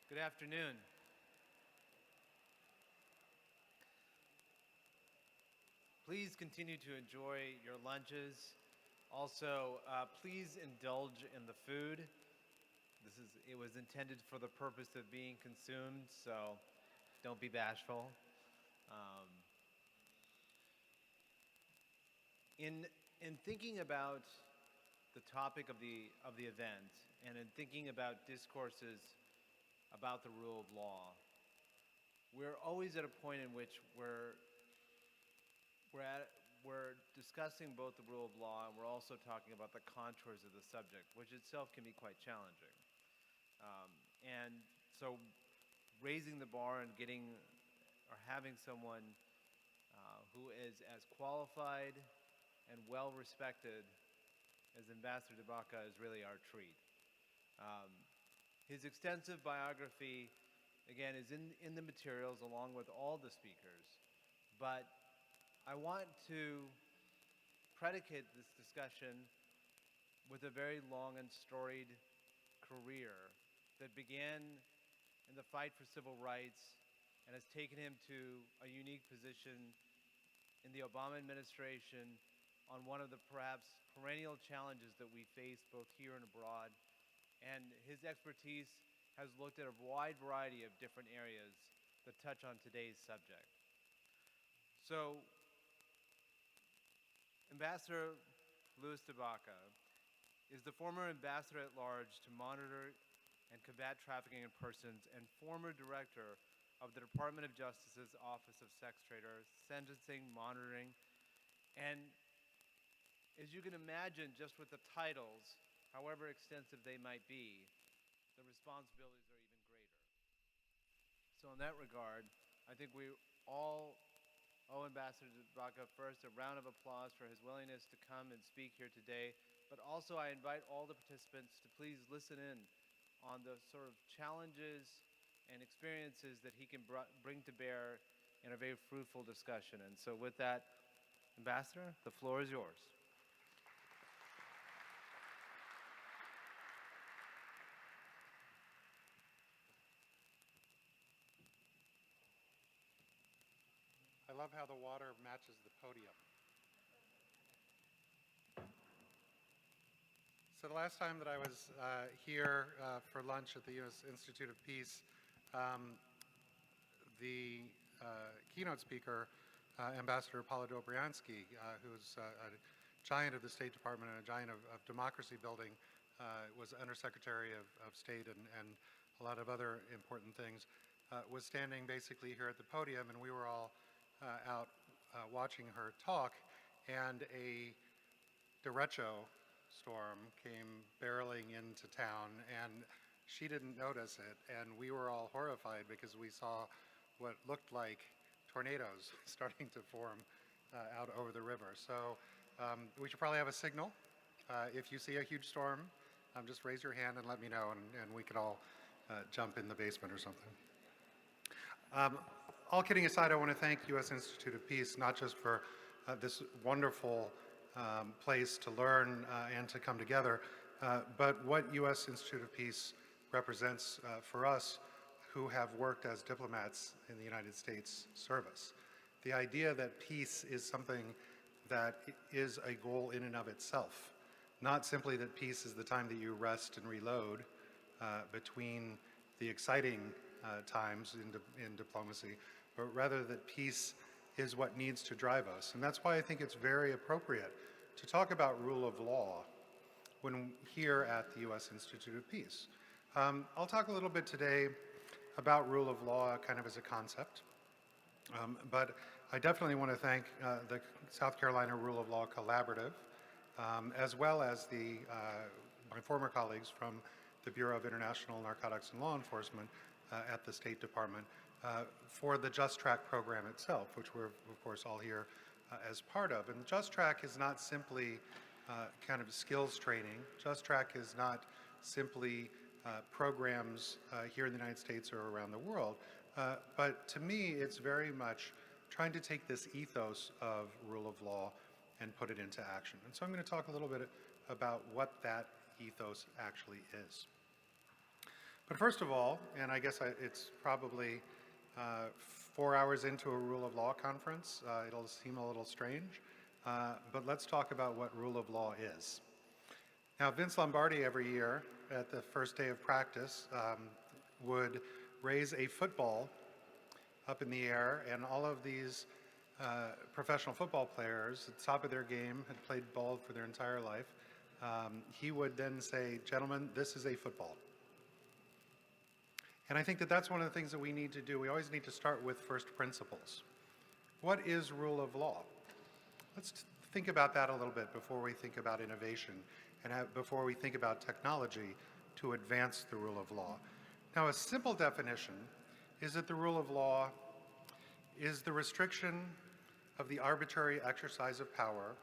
Good afternoon. Please continue to enjoy your lunches. Also, please indulge in the food. It was intended for the purpose of being consumed, so don't be bashful. Um, in thinking about the topic of the event, and in thinking about discourses about the rule of law, we're always at a point in which we're discussing both the rule of law and we're also talking about the contours of the subject, which itself can be quite challenging. And so raising the bar and getting or having someone who is as qualified and well respected as Ambassador Tabaka is really our treat. His extensive biography, again, is in the materials along with all the speakers, but I want to predicate this discussion with a very long and storied career that began in the fight for civil rights and has taken him to a unique position in the Obama administration on one of the perhaps perennial challenges that we face both here and abroad. And his expertise has looked at a wide variety of different areas that touch on today's subject. So, Ambassador Louis Tabaka is the former ambassador at large to monitor and combat trafficking in persons and former director of the Department of Justice's Office of Sex Trade, Sentencing, Monitoring, and as you can imagine, just with the titles, however extensive they might be, the responsibilities are even greater. So in that regard, I think we all owe Ambassador Tabaka first a round of applause for his willingness to come and speak here today, but also I invite all the participants to please listen in on the sort of challenges and experiences that he can bring to bear in a very fruitful discussion. And so with that, Ambassador, the floor is yours. I love how the water matches the podium. So the last time that I was here for lunch at the U.S. Institute of Peace, the keynote speaker, Ambassador Paolo Dobriansky, who's a giant of the State Department and a giant of democracy building, was Undersecretary of State and a lot of other important things, was standing basically here at the podium, and we were all out watching her talk, and a derecho storm came barreling into town, and she didn't notice it, and we were all horrified because we saw what looked like tornadoes starting to form out over the river. So we should probably have a signal. If you see a huge storm, just raise your hand and let me know, and we could all jump in the basement or something. All kidding aside, I want to thank U.S. Institute of Peace, not just for this wonderful place to learn and to come together, but what U.S. Institute of Peace represents for us who have worked as diplomats in the United States service. The idea that peace is something that is a goal in and of itself, not simply that peace is the time that you rest and reload between the exciting times in diplomacy, but rather that peace is what needs to drive us. And that's why I think it's very appropriate to talk about rule of law when here at the U.S. Institute of Peace. I'll talk a little bit today about rule of law kind of as a concept, but I definitely want to thank the South Carolina Rule of Law Collaborative, as well as my former colleagues from the Bureau of International Narcotics and Law Enforcement at the State Department for the Just Track program itself, which we're, of course, all here as part of. And Just Track is not simply kind of skills training. Just Track is not simply programs here in the United States or around the world, but to me, it's very much trying to take this ethos of rule of law and put it into action. And so I'm going to talk a little bit about what that ethos actually is. But first of all, and I guess it's probably 4 hours into a rule of law conference, it'll seem a little strange, but let's talk about what rule of law is. Now, Vince Lombardi every year at the first day of practice would raise a football up in the air, and all of these professional football players at the top of their game had played ball for their entire life. He would then say, "Gentlemen, this is a football." And I think that that's one of the things that we need to do. We always need to start with first principles. What is rule of law? Let's think about that a little bit before we think about innovation and before we think about technology to advance the rule of law. Now, a simple definition is that the rule of law is the restriction of the arbitrary exercise of power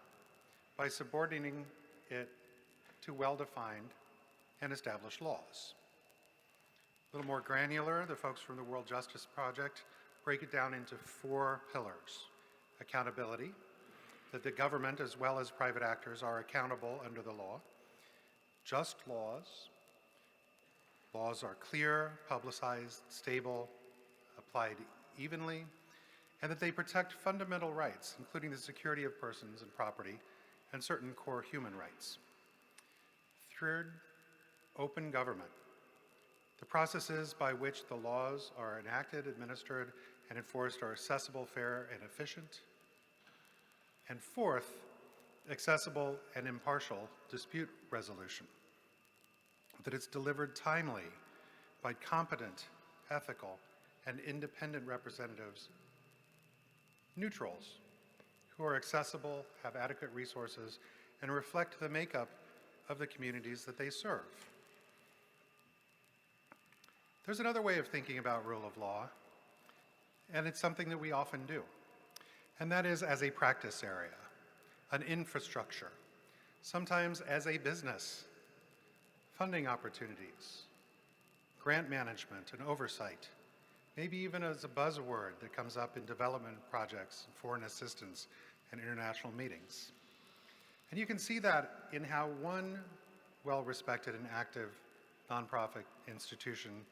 by subordinating it to well-defined and established laws. A little more granular, the folks from the World Justice Project break it down into 4 pillars. Accountability, that the government as well as private actors are accountable under the law. Just laws. Laws are clear, publicized, stable, applied evenly, and that they protect fundamental rights, including the security of persons and property, and certain core human rights. Third, open government. The processes by which the laws are enacted, administered, and enforced are accessible, fair, and efficient. And fourth, accessible and impartial dispute resolution. That it's delivered timely by competent, ethical, and independent representatives, neutrals, who are accessible, have adequate resources, and reflect the makeup of the communities that they serve. There's another way of thinking about rule of law, and it's something that we often do, and that is as a practice area, an infrastructure, sometimes as a business, funding opportunities, grant management and oversight, maybe even as a buzzword that comes up in development projects, foreign assistance, and international meetings. And you can see that in how one well-respected and active nonprofit institution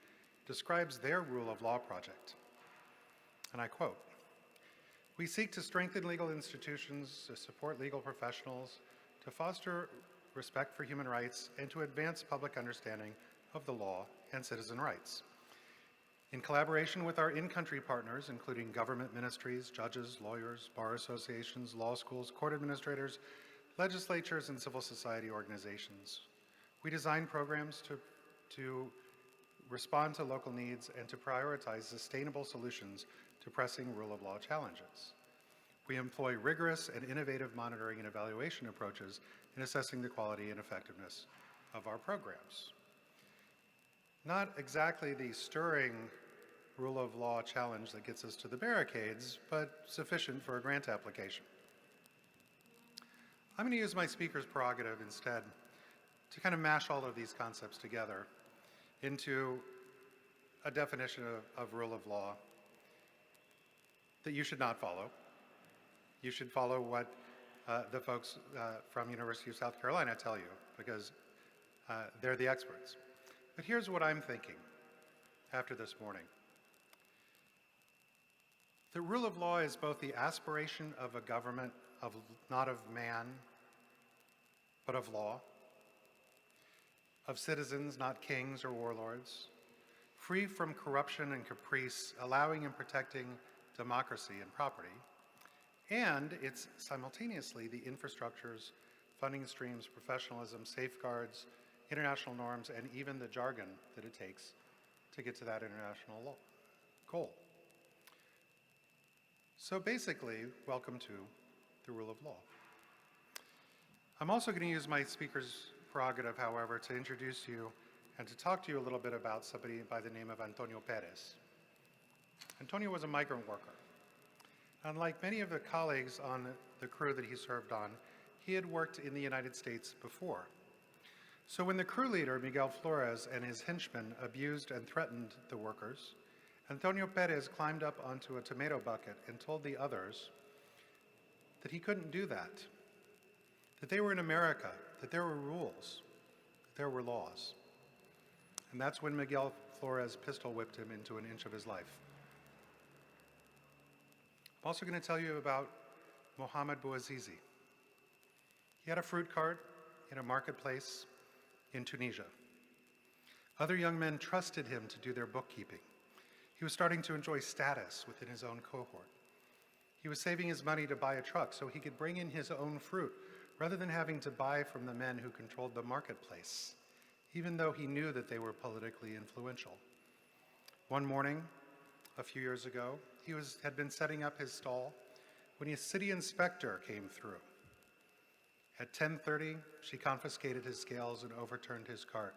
describes their rule of law project. And I quote, "We seek to strengthen legal institutions, to support legal professionals, to foster respect for human rights, and to advance public understanding of the law and citizen rights. In collaboration with our in-country partners, including government ministries, judges, lawyers, bar associations, law schools, court administrators, legislatures, and civil society organizations, we design programs to respond to local needs and to prioritize sustainable solutions to pressing rule of law challenges. We employ rigorous and innovative monitoring and evaluation approaches in assessing the quality and effectiveness of our programs." Not exactly the stirring rule of law challenge that gets us to the barricades, but sufficient for a grant application. I'm going to use my speaker's prerogative instead to kind of mash all of these concepts together into a definition of rule of law that you should not follow. You should follow what the folks from University of South Carolina tell you, because they're the experts. But here's what I'm thinking after this morning. The rule of law is both the aspiration of a government not of man, but of law, of citizens, not kings or warlords, free from corruption and caprice, allowing and protecting democracy and property, and it's simultaneously the infrastructures, funding streams, professionalism, safeguards, international norms, and even the jargon that it takes to get to that international goal. So basically, welcome to the rule of law. I'm also going to use my speaker's prerogative, however, to introduce you and to talk to you a little bit about somebody by the name of Antonio Perez. Antonio was a migrant worker. Unlike many of the colleagues on the crew that he served on, he had worked in the United States before. So when the crew leader, Miguel Flores, and his henchmen abused and threatened the workers, Antonio Perez climbed up onto a tomato bucket and told the others that he couldn't do that they were in America, that there were rules, that there were laws. And that's when Miguel Flores pistol whipped him into an inch of his life. I'm also going to tell you about Mohamed Bouazizi. He had a fruit cart in a marketplace in Tunisia. Other young men trusted him to do their bookkeeping. He was starting to enjoy status within his own cohort. He was saving his money to buy a truck so he could bring in his own fruit rather than having to buy from the men who controlled the marketplace, even though he knew that they were politically influential. One morning, a few years ago, he had been setting up his stall when a city inspector came through. At 10:30, she confiscated his scales and overturned his cart.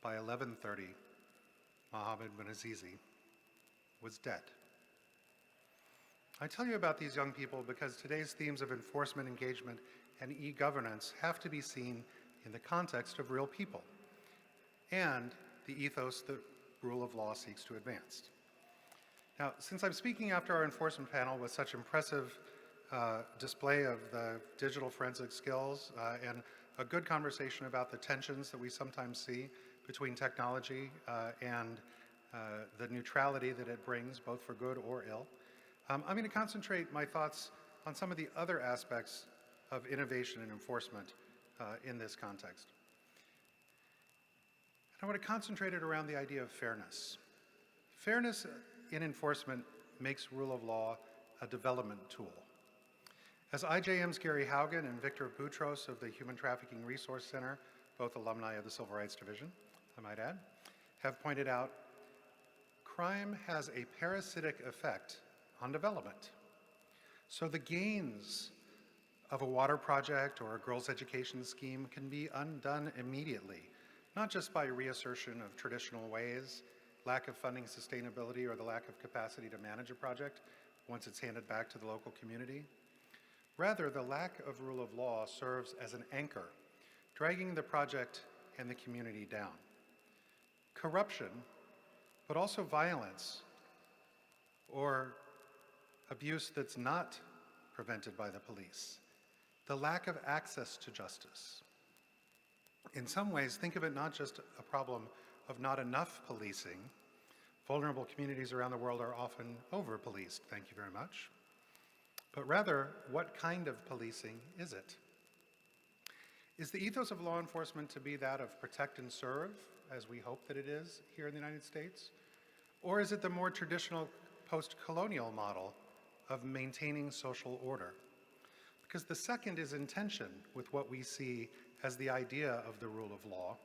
By 11:30, Mohamed Bouazizi was dead. I tell you about these young people because today's themes of enforcement, engagement, and e-governance have to be seen in the context of real people and the ethos that rule of law seeks to advance. Now, since I'm speaking after our enforcement panel with such impressive display of the digital forensic skills and a good conversation about the tensions that we sometimes see between technology and the neutrality that it brings, both for good or ill, I'm going to concentrate my thoughts on some of the other aspects of innovation and enforcement in this context. And I want to concentrate it around the idea of fairness. Fairness in enforcement makes rule of law a development tool. As IJM's Gary Haugen and Victor Boutros of the Human Trafficking Resource Center, both alumni of the Civil Rights Division, I might add, have pointed out, crime has a parasitic effect on development. So the gains of a water project or a girls' education scheme can be undone immediately, not just by reassertion of traditional ways, lack of funding sustainability, or the lack of capacity to manage a project once it's handed back to the local community. Rather, the lack of rule of law serves as an anchor, dragging the project and the community down. Corruption, but also violence or abuse that's not prevented by the police, the lack of access to justice. In some ways, think of it not just a problem of not enough policing. Vulnerable communities around the world are often over-policed, thank you very much. But rather, what kind of policing is it? Is the ethos of law enforcement to be that of protect and serve, as we hope that it is here in the United States? Or is it the more traditional post-colonial model of maintaining social order? Because the second is in tension with what we see as the idea of the rule of law,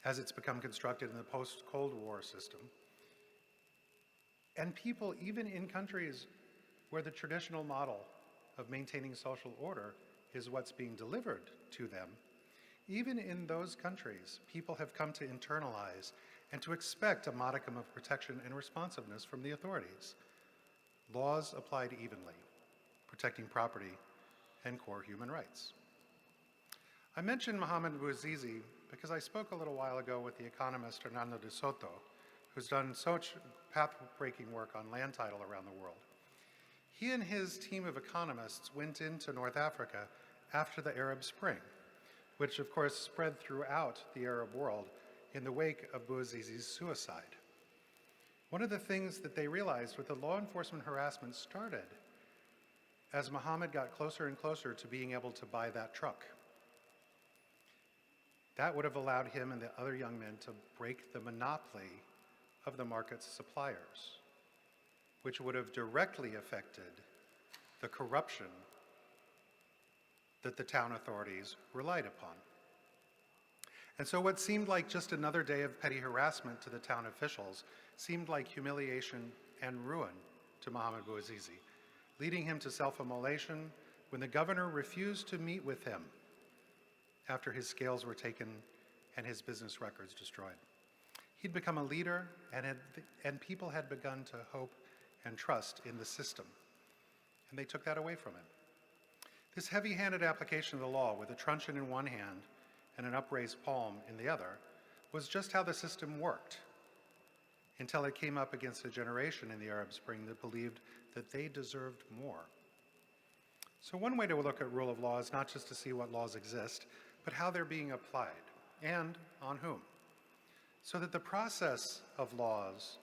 as it's become constructed in the post-Cold War system. And people, even in countries where the traditional model of maintaining social order is what's being delivered to them, even in those countries, people have come to internalize and to expect a modicum of protection and responsiveness from the authorities. Laws applied evenly, protecting property and core human rights. I mentioned Mohamed Bouazizi because I spoke a little while ago with the economist Hernando de Soto, who's done such path-breaking work on land title around the world. He and his team of economists went into North Africa after the Arab Spring, which of course spread throughout the Arab world in the wake of Bouazizi's suicide. One of the things that they realized with the law enforcement harassment started as Mohamed got closer and closer to being able to buy that truck. That would have allowed him and the other young men to break the monopoly of the market's suppliers, which would have directly affected the corruption that the town authorities relied upon. And so what seemed like just another day of petty harassment to the town officials seemed like humiliation and ruin to Mohamed Bouazizi, leading him to self-immolation when the governor refused to meet with him after his scales were taken and his business records destroyed. He'd become a leader, and people had begun to hope and trust in the system, and they took that away from him. This heavy-handed application of the law with a truncheon in one hand and an upraised palm in the other was just how the system worked, until it came up against a generation in the Arab Spring that believed that they deserved more. So one way to look at rule of law is not just to see what laws exist, but how they're being applied, and on whom. so that the process of laws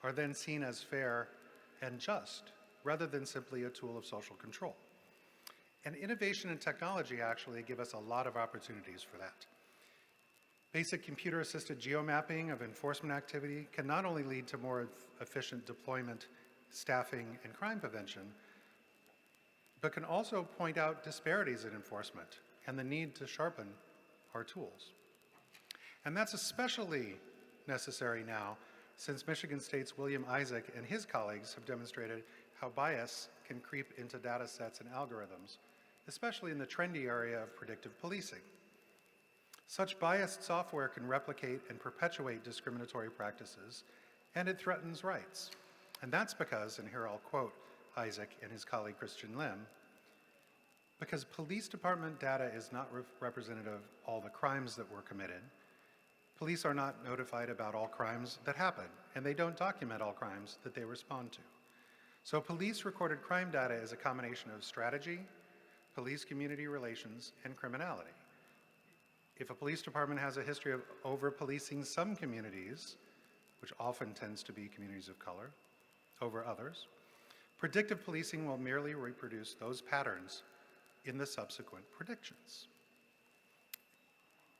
are then seen as fair and just, rather than simply a tool of social control. And innovation and technology actually give us a lot of opportunities for that. Basic computer-assisted geomapping of enforcement activity can not only lead to more efficient deployment, staffing, and crime prevention, but can also point out disparities in enforcement and the need to sharpen our tools. And that's especially necessary now, since Michigan State's William Isaac and his colleagues have demonstrated how bias can creep into data sets and algorithms, especially in the trendy area of predictive policing. Such biased software can replicate and perpetuate discriminatory practices, and it threatens rights. And that's because, and here I'll quote Isaac and his colleague Christian Lim, because police department data is not representative of all the crimes that were committed. Police are not notified about all crimes that happen, and they don't document all crimes that they respond to. So police recorded crime data is a combination of strategy, police-community relations, and criminality. If a police department has a history of over-policing some communities, which often tends to be communities of color, over others, predictive policing will merely reproduce those patterns in the subsequent predictions.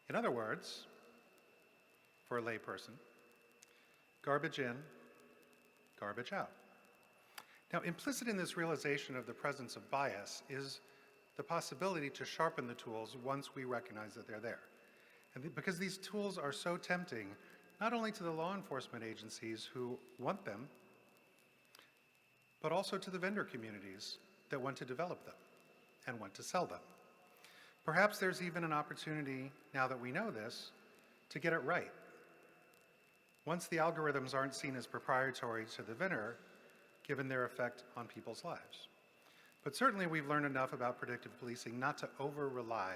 In other words, for a layperson, garbage in, garbage out. Now, implicit in this realization of the presence of bias is the possibility to sharpen the tools once we recognize that they're there. And because these tools are so tempting, not only to the law enforcement agencies who want them, but also to the vendor communities that want to develop them and want to sell them. Perhaps there's even an opportunity, now that we know this, to get it right. Once the algorithms aren't seen as proprietary to the vendor, given their effect on people's lives. But certainly we've learned enough about predictive policing not to over-rely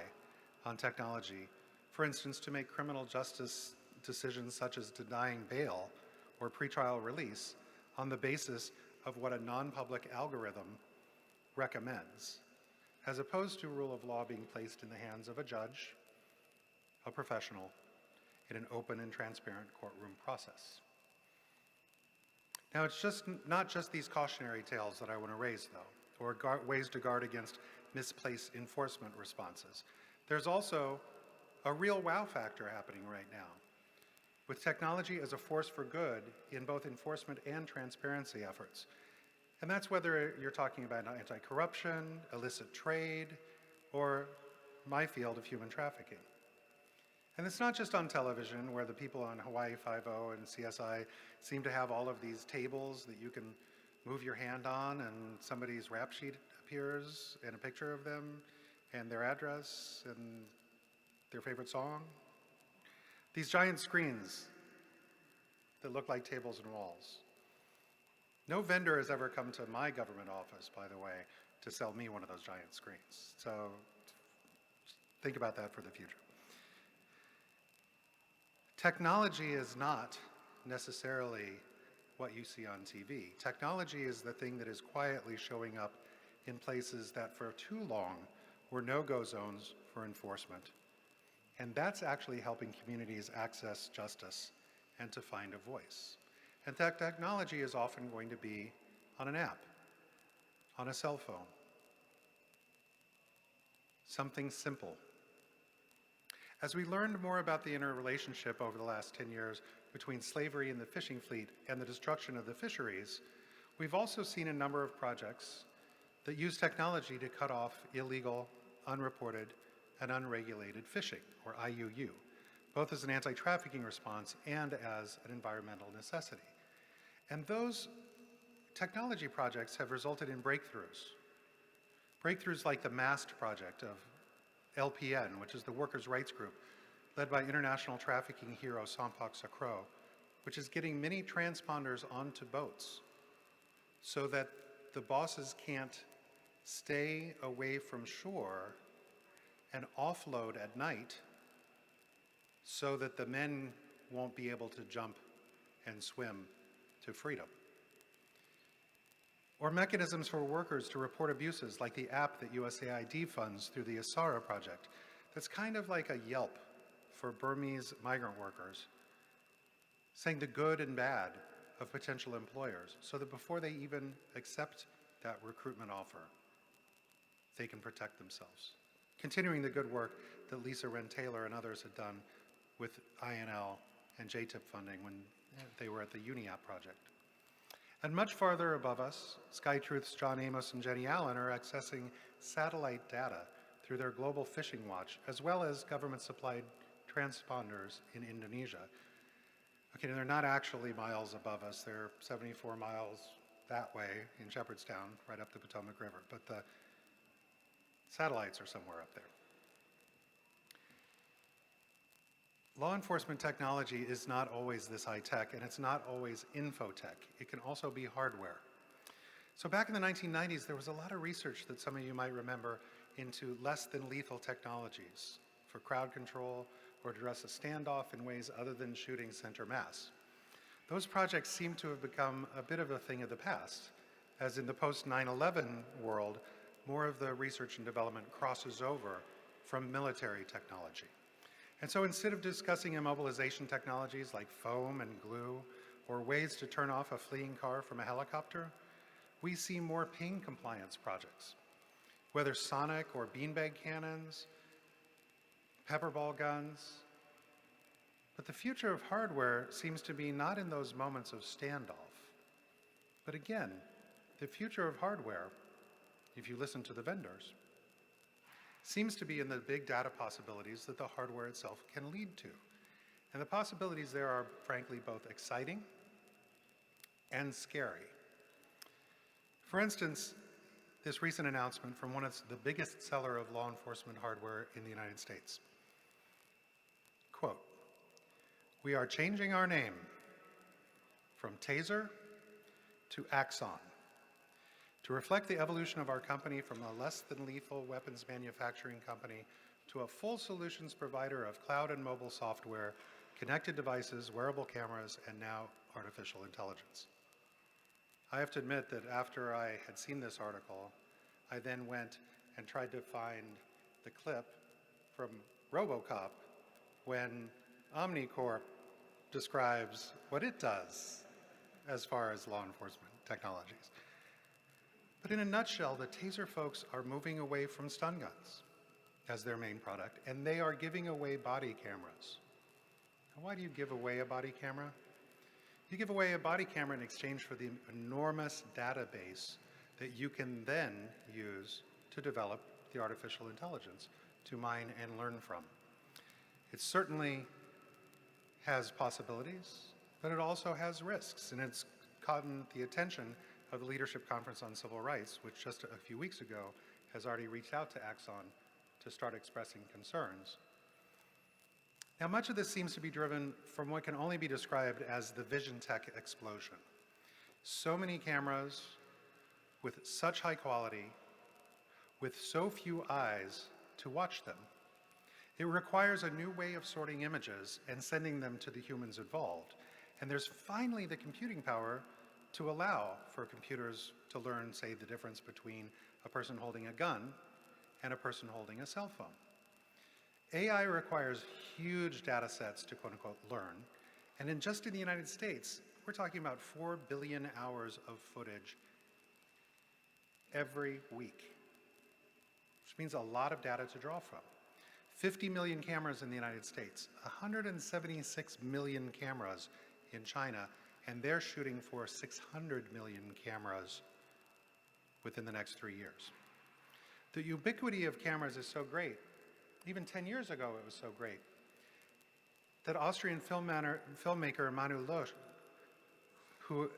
on technology, for instance, to make criminal justice decisions such as denying bail or pretrial release on the basis of what a non-public algorithm recommends, as opposed to rule of law being placed in the hands of a judge, a professional, in an open and transparent courtroom process. Now, it's not just these cautionary tales that I want to raise, though, or ways to guard against misplaced enforcement responses. There's also a real wow factor happening right now, with technology as a force for good in both enforcement and transparency efforts. And that's whether you're talking about anti-corruption, illicit trade, or my field of human trafficking. And it's not just on television, where the people on Hawaii Five-0 and CSI seem to have all of these tables that you can move your hand on, and somebody's rap sheet appears, and a picture of them, and their address, and their favorite song. These giant screens that look like tables and walls. No vendor has ever come to my government office, by the way, to sell me one of those giant screens. So think about that for the future. Technology is not necessarily what you see on TV. Technology is the thing that is quietly showing up in places that for too long were no-go zones for enforcement. And that's actually helping communities access justice and to find a voice. And that technology is often going to be on an app, on a cell phone, something simple. As we learned more about the interrelationship over the last 10 years between slavery and the fishing fleet and the destruction of the fisheries, we've also seen a number of projects that use technology to cut off illegal, unreported, and unregulated fishing, or IUU, both as an anti-trafficking response and as an environmental necessity. And those technology projects have resulted in breakthroughs. Breakthroughs like the MAST project of LPN, which is the workers' rights group led by international trafficking hero Sompak Sakro, which is getting many transponders onto boats so that the bosses can't stay away from shore and offload at night so that the men won't be able to jump and swim to freedom. Or mechanisms for workers to report abuses, like the app that USAID funds through the Asara project. That's kind of like a Yelp for Burmese migrant workers, saying the good and bad of potential employers so that before they even accept that recruitment offer, they can protect themselves. Continuing the good work that Lisa Wren Taylor and others had done with INL and JTIP funding when they were at the UniApp project. And much farther above us, SkyTruth's John Amos and Jenny Allen are accessing satellite data through their global fishing watch, as well as government-supplied transponders in Indonesia. Okay, they're not actually miles above us. They're 74 miles that way in Shepherdstown, right up the Potomac River, but the satellites are somewhere up there. Law enforcement technology is not always this high-tech, and it's not always infotech. It can also be hardware. So back in the 1990s, there was a lot of research that some of you might remember into less than lethal technologies for crowd control or to address a standoff in ways other than shooting center mass. Those projects seem to have become a bit of a thing of the past, as in the post-9/11 world, more of the research and development crosses over from military technology. And so instead of discussing immobilization technologies like foam and glue or ways to turn off a fleeing car from a helicopter, we see more ping compliance projects. Whether sonic or beanbag cannons, pepperball guns. But the future of hardware seems to be not in those moments of standoff, but again, the future of hardware, if you listen to the vendors, seems to be in the big data possibilities that the hardware itself can lead to. And the possibilities there are, frankly, both exciting and scary. For instance, this recent announcement from one of the biggest seller of law enforcement hardware in the United States. Quote, "We are changing our name from Taser to Axon to reflect the evolution of our company from a less than lethal weapons manufacturing company to a full solutions provider of cloud and mobile software, connected devices, wearable cameras, and now artificial intelligence." I have to admit that after I had seen this article, I then went and tried to find the clip from RoboCop when Omnicorp describes what it does as far as law enforcement technologies. But in a nutshell, the Taser folks are moving away from stun guns as their main product, and they are giving away body cameras. Now, why do you give away a body camera? You give away a body camera in exchange for the enormous database that you can then use to develop the artificial intelligence to mine and learn from. It certainly has possibilities, but it also has risks, and it's caught the attention of the Leadership Conference on Civil Rights, which just a few weeks ago has already reached out to Axon to start expressing concerns. Now, much of this seems to be driven from what can only be described as the vision tech explosion. So many cameras with such high quality, with so few eyes to watch them. It requires a new way of sorting images and sending them to the humans involved. And there's finally the computing power to allow for computers to learn, say, the difference between a person holding a gun and a person holding a cell phone. AI requires huge data sets to quote unquote learn. And just in the United States, we're talking about 4 billion hours of footage every week, which means a lot of data to draw from. 50 million cameras in the United States, 176 million cameras in China, and they're shooting for 600 million cameras within the next 3 years. The ubiquity of cameras is so great, even 10 years ago it was so great, that Austrian filmmaker Manu Losch, who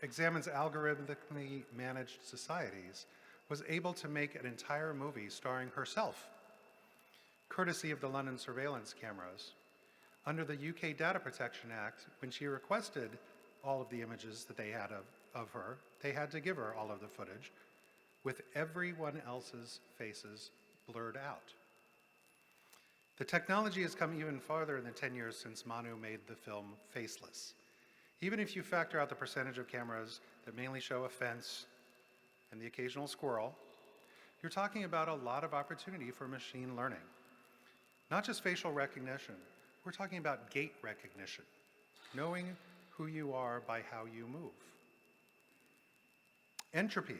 examines algorithmically managed societies, was able to make an entire movie starring herself, courtesy of the London surveillance cameras. Under the UK Data Protection Act, when she requested all of the images that they had of her, they had to give her all of the footage with everyone else's faces blurred out. The technology has come even farther in the 10 years since Manu made the film Faceless. Even if you factor out the percentage of cameras that mainly show a fence and the occasional squirrel, you're talking about a lot of opportunity for machine learning. Not just facial recognition, we're talking about gait recognition. knowing who you are by how you move. Entropy.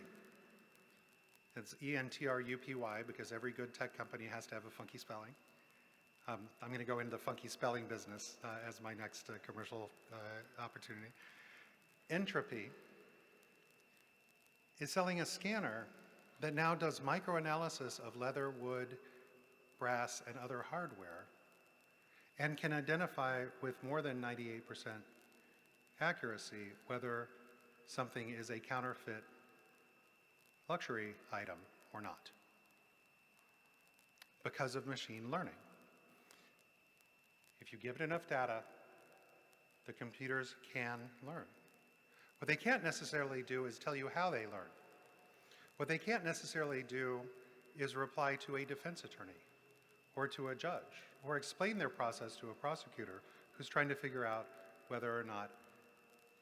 It's E-N-T-R-U-P-Y because every good tech company has to have a funky spelling. I'm going to go into the funky spelling business as my next commercial opportunity. Entropy is selling a scanner that now does microanalysis of leather, wood, brass, and other hardware, and can identify with more than 98% accuracy whether something is a counterfeit luxury item or not, because of machine learning. If you give it enough data, the computers can learn. What they can't necessarily do is tell you how they learn. What they can't necessarily do is reply to a defense attorney or to a judge or explain their process to a prosecutor who's trying to figure out whether or not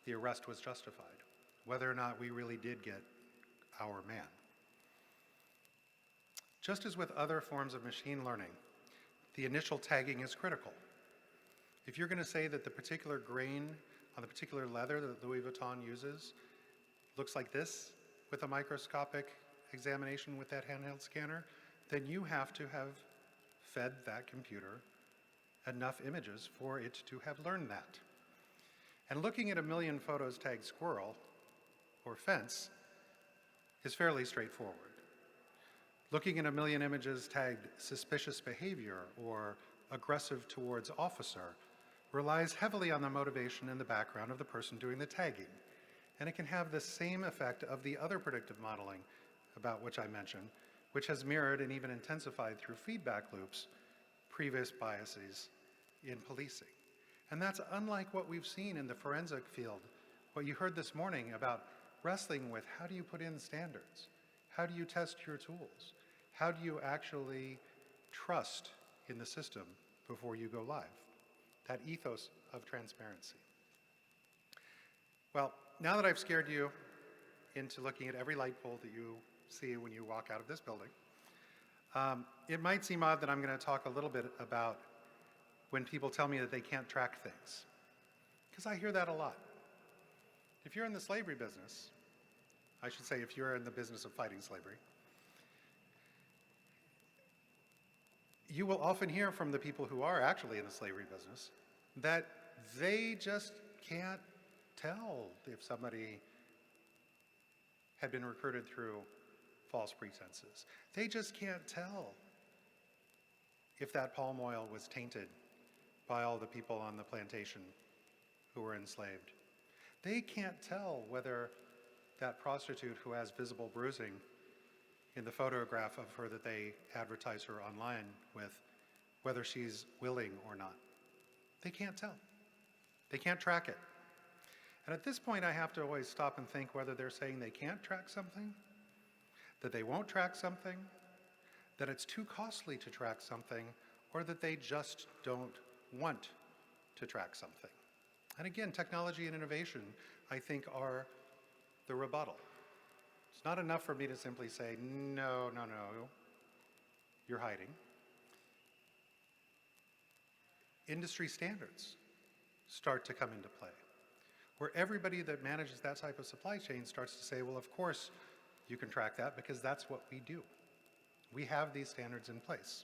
the arrest was justified, whether or not we really did get our man. Just as with other forms of machine learning, the initial tagging is critical. If you're going to say that the particular grain on the particular leather that Louis Vuitton uses looks like this with a microscopic examination with that handheld scanner, then you have to have fed that computer enough images for it to have learned that. And looking at 1 million photos tagged squirrel or fence is fairly straightforward. Looking at 1 million images tagged suspicious behavior or aggressive towards officer relies heavily on the motivation and the background of the person doing the tagging. And it can have the same effect of the other predictive modeling about which I mentioned, which has mirrored and even intensified through feedback loops previous biases in policing. And that's unlike what we've seen in the forensic field, what you heard this morning about wrestling with how do you put in standards? How do you test your tools? How do you actually trust in the system before you go live? That ethos of transparency. Well, now that I've scared you into looking at every light pole that you see when you walk out of this building, it might seem odd that I'm going to talk a little bit about when people tell me that they can't track things, because I hear that a lot. If you're in the slavery business, I should say if you're in the business of fighting slavery, you will often hear from the people who are actually in the slavery business that they just can't tell if somebody had been recruited through false pretenses. They just can't tell if that palm oil was tainted by all the people on the plantation who were enslaved. They can't tell whether that prostitute who has visible bruising in the photograph of her that they advertise her online with, whether she's willing or not. They can't tell. They can't track it. And at this point, I have to always stop and think whether they're saying they can't track something, that they won't track something, that it's too costly to track something, or that they just don't want to track something. And again, technology and innovation, I think, are the rebuttal. It's not enough for me to simply say, no, you're hiding. Industry standards start to come into play, where everybody that manages that type of supply chain starts to say, well, of course you can track that because that's what we do. We have these standards in place.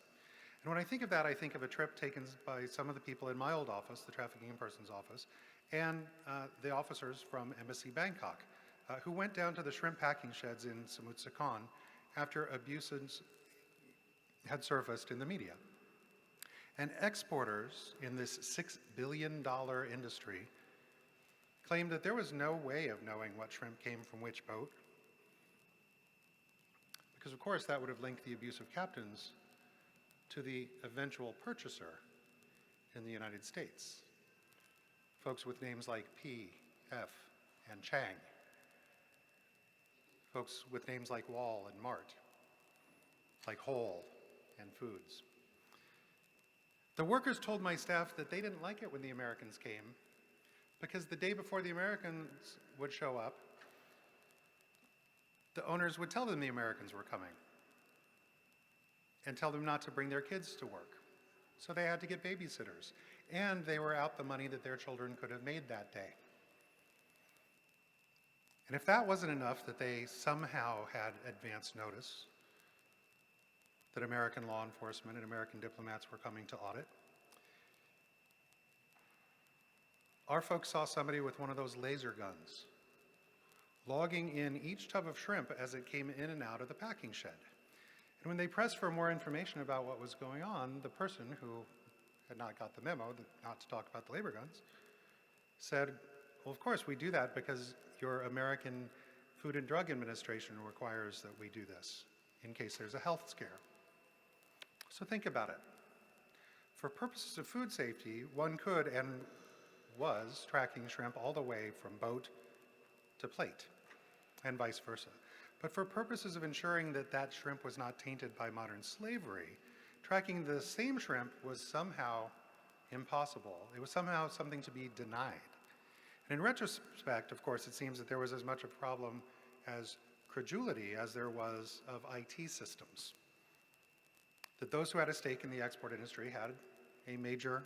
And when I think of that, I think of a trip taken by some of the people in my old office, the Trafficking in Persons office, and the officers from Embassy Bangkok, who went down to the shrimp packing sheds in Samut Sakhon after abuses had surfaced in the media. And exporters in this $6 billion industry claimed that there was no way of knowing what shrimp came from which boat, because of course that would have linked the abusive captains to the eventual purchaser in the United States. Folks with names like P, F, and Chang. Folks with names like Wall and Mart, like Whole and Foods. The workers told my staff that they didn't like it when the Americans came because the day before the Americans would show up, the owners would tell them the Americans were coming and tell them not to bring their kids to work. So they had to get babysitters. and they were out the money that their children could have made that day. And if that wasn't enough, that they somehow had advance notice that American law enforcement and American diplomats were coming to audit, our folks saw somebody with one of those laser guns logging in each tub of shrimp as it came in and out of the packing shed. And when they pressed for more information about what was going on, the person who had not got the memo, not to talk about the labor guns, said, well, of course we do that because your American Food and Drug Administration requires that we do this in case there's a health scare. So think about it. For purposes of food safety, one could and was tracking shrimp all the way from boat to plate and vice versa. But for purposes of ensuring that that shrimp was not tainted by modern slavery, tracking the same shrimp was somehow impossible. It was somehow something to be denied. And in retrospect, of course, it seems that there was as much a problem as credulity as there was of IT systems. That those who had a stake in the export industry had a major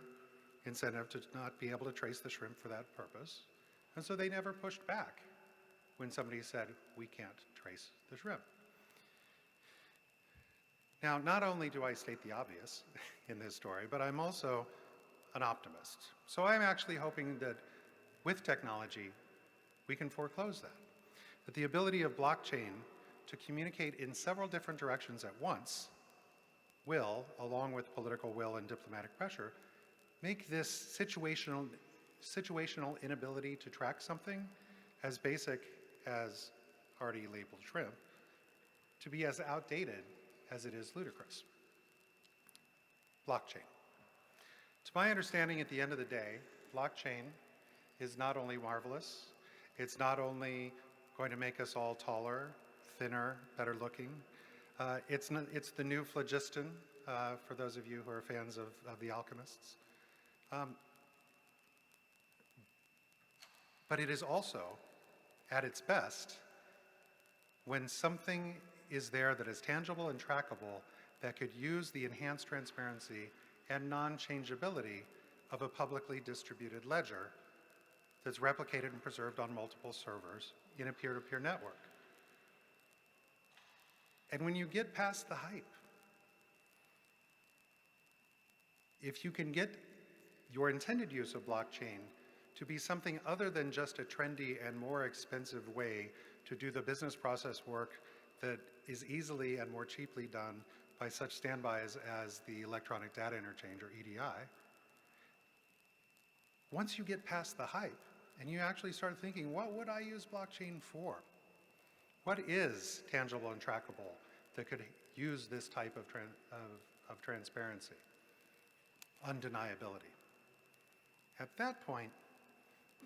incentive to not be able to trace the shrimp for that purpose, and so they never pushed back when somebody said, we can't trace the shrimp. Now, not only do I state the obvious in this story, but I'm also an optimist. So I'm actually hoping that with technology, we can foreclose that. That the ability of blockchain to communicate in several different directions at once will, along with political will and diplomatic pressure, make this situational inability to track something as basic as already labeled shrimp to be as outdated as it is ludicrous. Blockchain. To my understanding, at the end of the day, blockchain is not only marvelous, it's not only going to make us all taller, thinner, better looking. It's the new phlogiston, for those of you who are fans of The Alchemists. But it is also, at its best, when something is there that is tangible and trackable that could use the enhanced transparency and non-changeability of a publicly distributed ledger that's replicated and preserved on multiple servers in a peer-to-peer network. And when you get past the hype, if you can get your intended use of blockchain to be something other than just a trendy and more expensive way to do the business process work that is easily and more cheaply done by such standbys as the Electronic Data Interchange, or EDI, once you get past the hype and you actually start thinking, what would I use blockchain for? What is tangible and trackable that could use this type of transparency? Undeniability. At that point,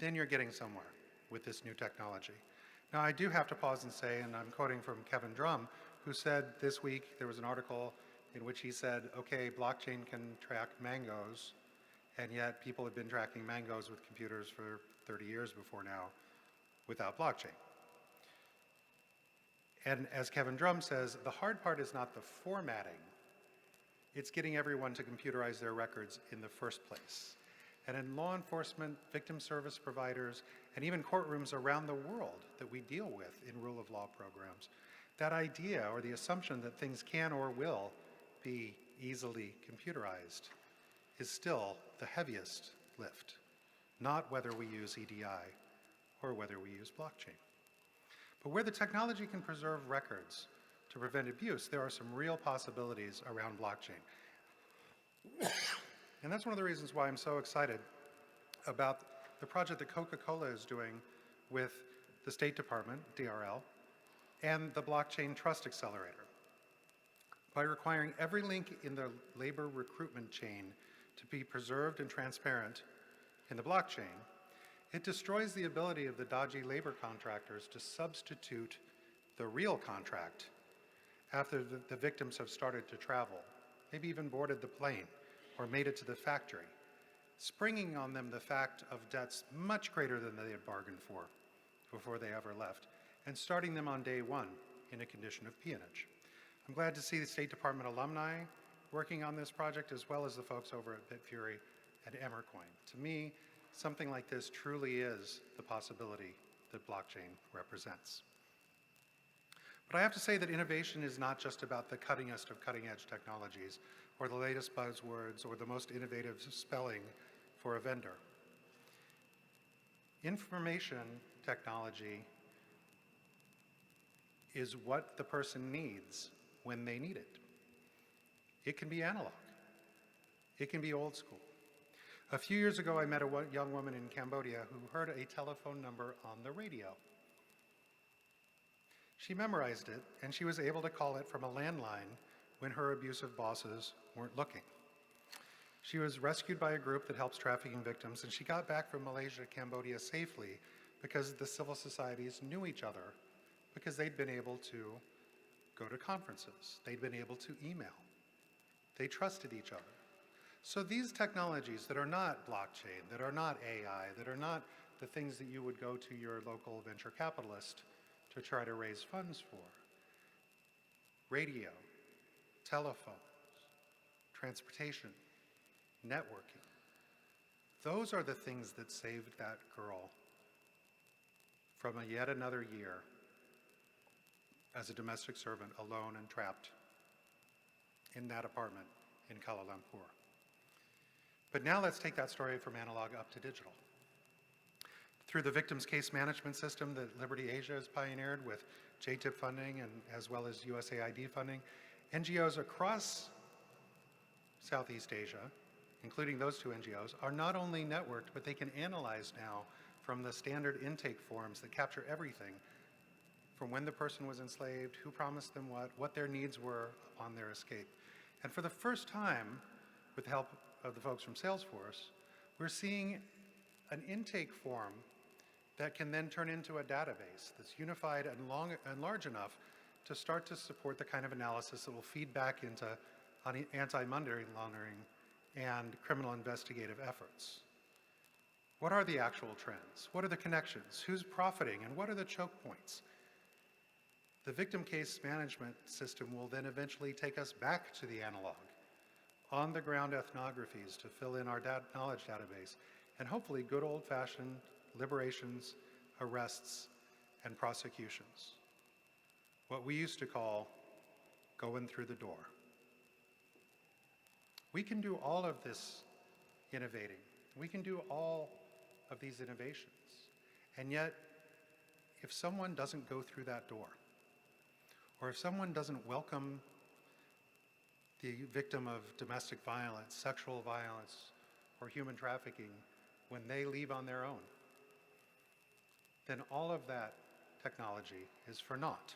then you're getting somewhere with this new technology. Now, I do have to pause and say, and I'm quoting from Kevin Drum, who said this week, there was an article in which he said, okay, blockchain can track mangoes, and yet people have been tracking mangoes with computers for 30 years before now without blockchain. And as Kevin Drum says, the hard part is not the formatting, it's getting everyone to computerize their records in the first place. And in law enforcement, victim service providers, and even courtrooms around the world that we deal with in rule of law programs, that idea or the assumption that things can or will be easily computerized is still the heaviest lift, not whether we use EDI or whether we use blockchain. But where the technology can preserve records to prevent abuse, there are some real possibilities around blockchain. And that's one of the reasons why I'm so excited about the project that Coca-Cola is doing with the State Department, DRL, and the Blockchain Trust Accelerator. By requiring every link in the labor recruitment chain to be preserved and transparent in the blockchain, it destroys the ability of the dodgy labor contractors to substitute the real contract after the victims have started to travel, maybe even boarded the plane or made it to the factory, springing on them the fact of debts much greater than they had bargained for before they ever left, and starting them on day one in a condition of peonage. I'm glad to see the State Department alumni working on this project, as well as the folks over at BitFury and Emmercoin. To me, something like this truly is the possibility that blockchain represents. But I have to say that innovation is not just about the cuttingest of cutting-edge technologies or the latest buzzwords or the most innovative spelling for a vendor. Information technology is what the person needs when they need it. It can be analog. It can be old school. A few years ago, I met a young woman in Cambodia who heard a telephone number on the radio. She memorized it, and she was able to call it from a landline when her abusive bosses weren't looking. She was rescued by a group that helps trafficking victims, and she got back from Malaysia to Cambodia safely because the civil societies knew each other, because they'd been able to go to conferences. They'd been able to email. They trusted each other. So these technologies that are not blockchain, that are not AI, that are not the things that you would go to your local venture capitalist to try to raise funds for, radio, telephones, transportation, networking, those are the things that saved that girl from yet another year as a domestic servant, alone and trapped in that apartment in Kuala Lumpur. But now let's take that story from analog up to digital. Through the victims case management system that Liberty Asia has pioneered with JTIP funding and as well as USAID funding, NGOs across Southeast Asia, including those two NGOs, are not only networked, but they can analyze now from the standard intake forms that capture everything from when the person was enslaved, who promised them what their needs were upon their escape. And for the first time, with the help of the folks from Salesforce, we're seeing an intake form that can then turn into a database that's unified and large enough to start to support the kind of analysis that will feed back into anti-money laundering and criminal investigative efforts. What are the actual trends? What are the connections? Who's profiting? And what are the choke points? The victim case management system will then eventually take us back to the analog, on-the-ground ethnographies to fill in our knowledge database, and hopefully good old-fashioned liberations, arrests, and prosecutions. What we used to call going through the door. We can do all of this innovating. We can do all of these innovations. And yet, if someone doesn't go through that door, or if someone doesn't welcome the victim of domestic violence, sexual violence, or human trafficking when they leave on their own, then all of that technology is for naught.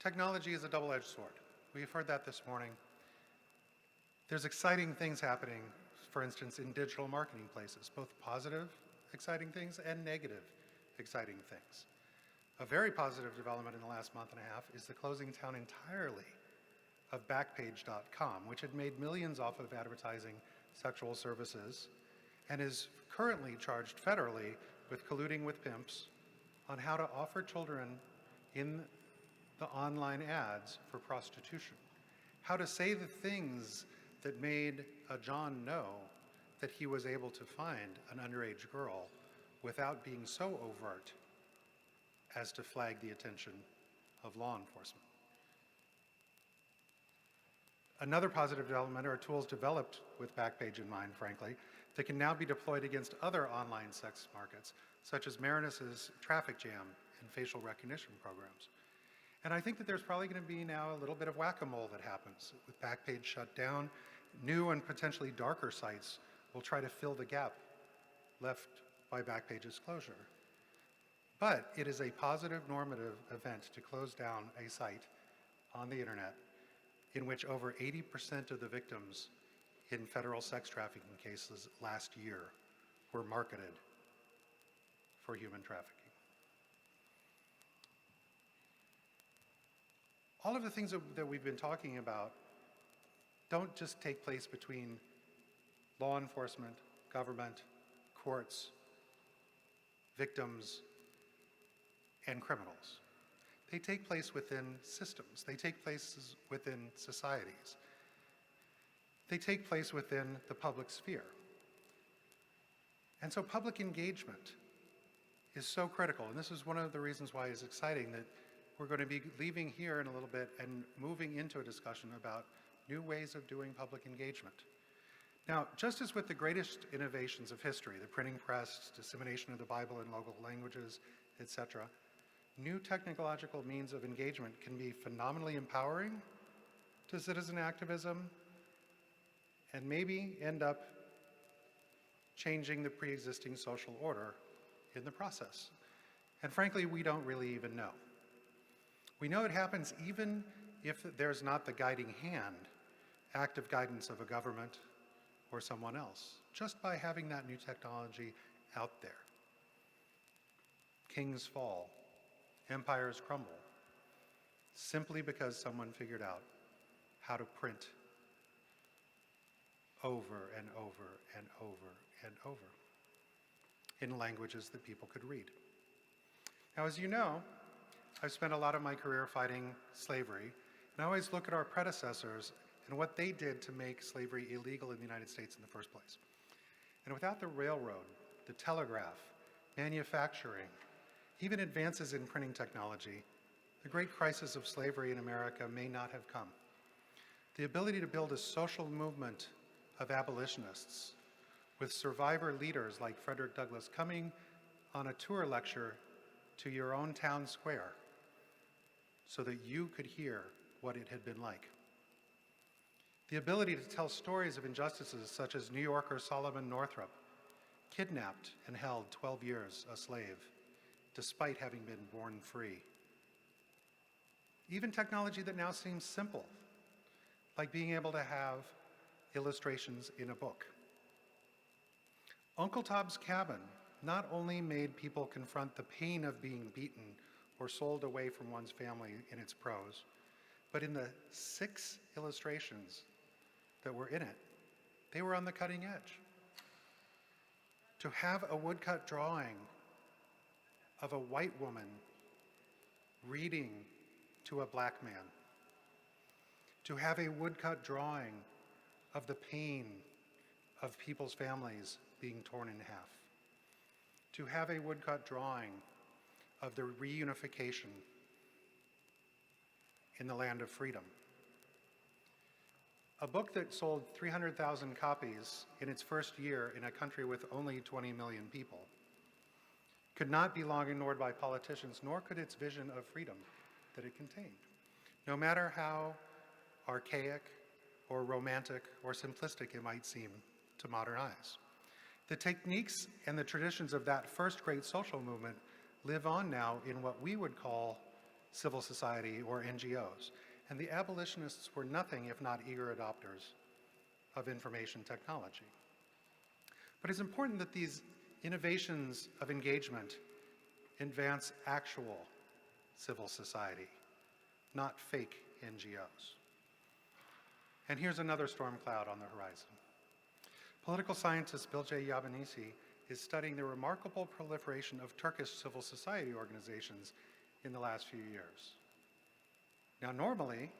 Technology is a double-edged sword. We've heard that this morning. There's exciting things happening, for instance, in digital marketing places, both positive, exciting things and negative, exciting things. A very positive development in the last month and a half is the closing down entirely of Backpage.com, which had made millions off of advertising sexual services and is currently charged federally with colluding with pimps on how to offer children in the online ads for prostitution, how to say the things that made a John know that he was able to find an underage girl without being so overt as to flag the attention of law enforcement. Another positive development are tools developed with Backpage in mind, frankly, that can now be deployed against other online sex markets, such as Marinus's traffic jam and facial recognition programs. And I think that there's probably going to be now a little bit of whack-a-mole that happens. With Backpage shut down, new and potentially darker sites will try to fill the gap left by Backpage's closure. But it is a positive normative event to close down a site on the internet in which over 80% of the victims in federal sex trafficking cases last year were marketed for human trafficking. All of the things that we've been talking about don't just take place between law enforcement, government, courts, victims, and criminals. They take place within systems. They take place within societies. They take place within the public sphere. And so public engagement is so critical, and this is one of the reasons why it's exciting that we're going to be leaving here in a little bit and moving into a discussion about new ways of doing public engagement. Now, just as with the greatest innovations of history, the printing press, dissemination of the Bible in local languages, etc., new technological means of engagement can be phenomenally empowering to citizen activism and maybe end up changing the pre-existing social order in the process. And frankly, we don't really even know. We know it happens even if there's not the guiding hand, active guidance of a government or someone else, just by having that new technology out there. Kings fall, empires crumble, simply because someone figured out how to print over and over and over and over in languages that people could read. Now, as you know, I've spent a lot of my career fighting slavery, and I always look at our predecessors and what they did to make slavery illegal in the United States in the first place. And without the railroad, the telegraph, manufacturing, even advances in printing technology, the great crisis of slavery in America may not have come. The ability to build a social movement of abolitionists with survivor leaders like Frederick Douglass coming on a tour lecture to your own town square so that you could hear what it had been like. The ability to tell stories of injustices such as New Yorker Solomon Northup, kidnapped and held 12 years a slave, despite having been born free. Even technology that now seems simple, like being able to have illustrations in a book. Uncle Tom's Cabin not only made people confront the pain of being beaten or sold away from one's family in its prose, but in the 6 illustrations that were in it, they were on the cutting edge. To have a woodcut drawing of a white woman reading to a black man, to have a woodcut drawing of the pain of people's families being torn in half, to have a woodcut drawing of the reunification in the land of freedom. A book that sold 300,000 copies in its first year in a country with only 20 million people could not be long ignored by politicians, nor could its vision of freedom that it contained, no matter how archaic or romantic or simplistic it might seem to modern eyes. The techniques and the traditions of that first great social movement live on now in what we would call civil society or NGOs. And the abolitionists were nothing if not eager adopters of information technology. But it's important that these innovations of engagement advance actual civil society, not fake NGOs. And here's another storm cloud on the horizon. Political scientist Bilge Yabanisi is studying the remarkable proliferation of Turkish civil society organizations in the last few years. Now, normally,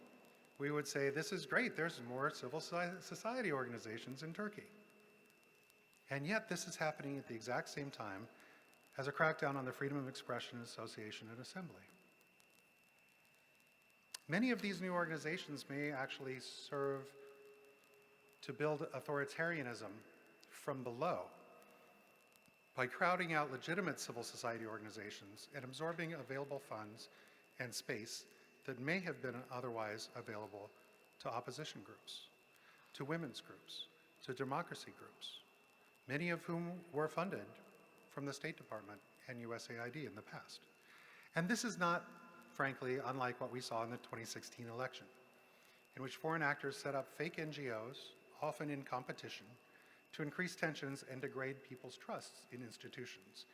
we would say, this is great, there's more civil society organizations in Turkey. And yet, this is happening at the exact same time as a crackdown on the freedom of expression, association, and assembly. Many of these new organizations may actually serve to build authoritarianism from below by crowding out legitimate civil society organizations and absorbing available funds and space that may have been otherwise available to opposition groups, to women's groups, to democracy groups, many of whom were funded from the State Department and USAID in the past. And this is not, frankly, unlike what we saw in the 2016 election, in which foreign actors set up fake NGOs, often in competition, to increase tensions and degrade people's trusts in institutions.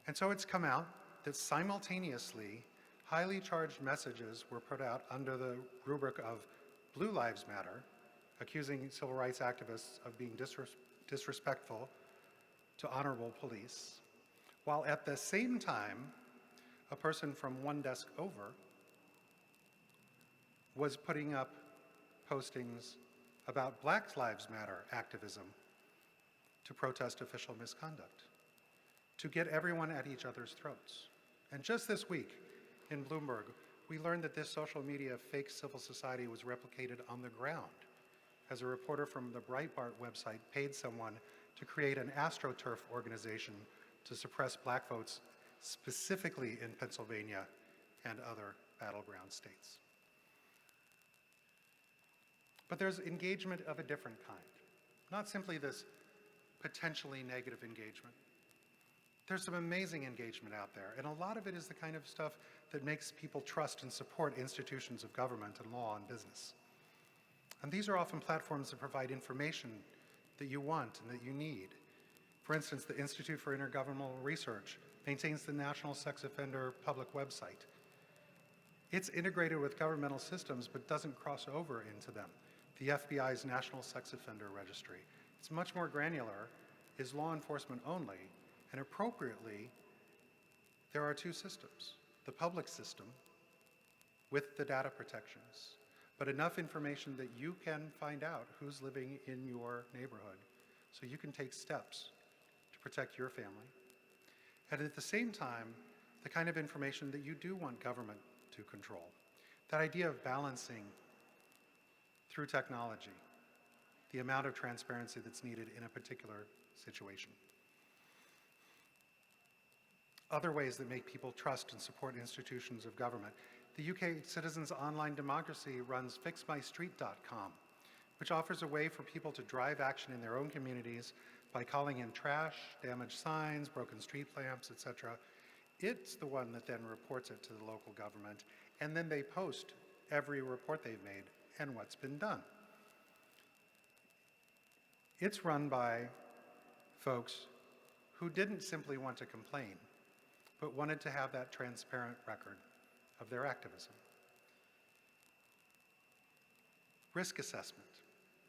And so it's come out that simultaneously, highly charged messages were put out under the rubric of Blue Lives Matter, accusing civil rights activists of being disrespectful to honorable police, while at the same time, a person from one desk over was putting up postings about Black Lives Matter activism to protest official misconduct, to get everyone at each other's throats. And just this week in Bloomberg, we learned that this social media fake civil society was replicated on the ground as a reporter from the Breitbart website paid someone to create an AstroTurf organization to suppress black votes, specifically in Pennsylvania and other battleground states. But there's engagement of a different kind, not simply this potentially negative engagement. There's some amazing engagement out there, and a lot of it is the kind of stuff that makes people trust and support institutions of government and law and business. And these are often platforms that provide information that you want and that you need. For instance, the Institute for Intergovernmental Research maintains the National Sex Offender Public website. It's integrated with governmental systems but doesn't cross over into them. The FBI's National Sex Offender Registry. It's much more granular, is law enforcement only, and appropriately, there are two systems. The public system with the data protections, but enough information that you can find out who's living in your neighborhood so you can take steps to protect your family. And at the same time, the kind of information that you do want government to control. That idea of balancing through technology the amount of transparency that's needed in a particular situation. Other ways that make people trust and support institutions of government. The UK Citizens Online Democracy runs fixmystreet.com, which offers a way for people to drive action in their own communities by calling in trash, damaged signs, broken street lamps, etc. It's the one that then reports it to the local government, and then they post every report they've made and what's been done. It's run by folks who didn't simply want to complain, but wanted to have that transparent record of their activism. Risk assessment.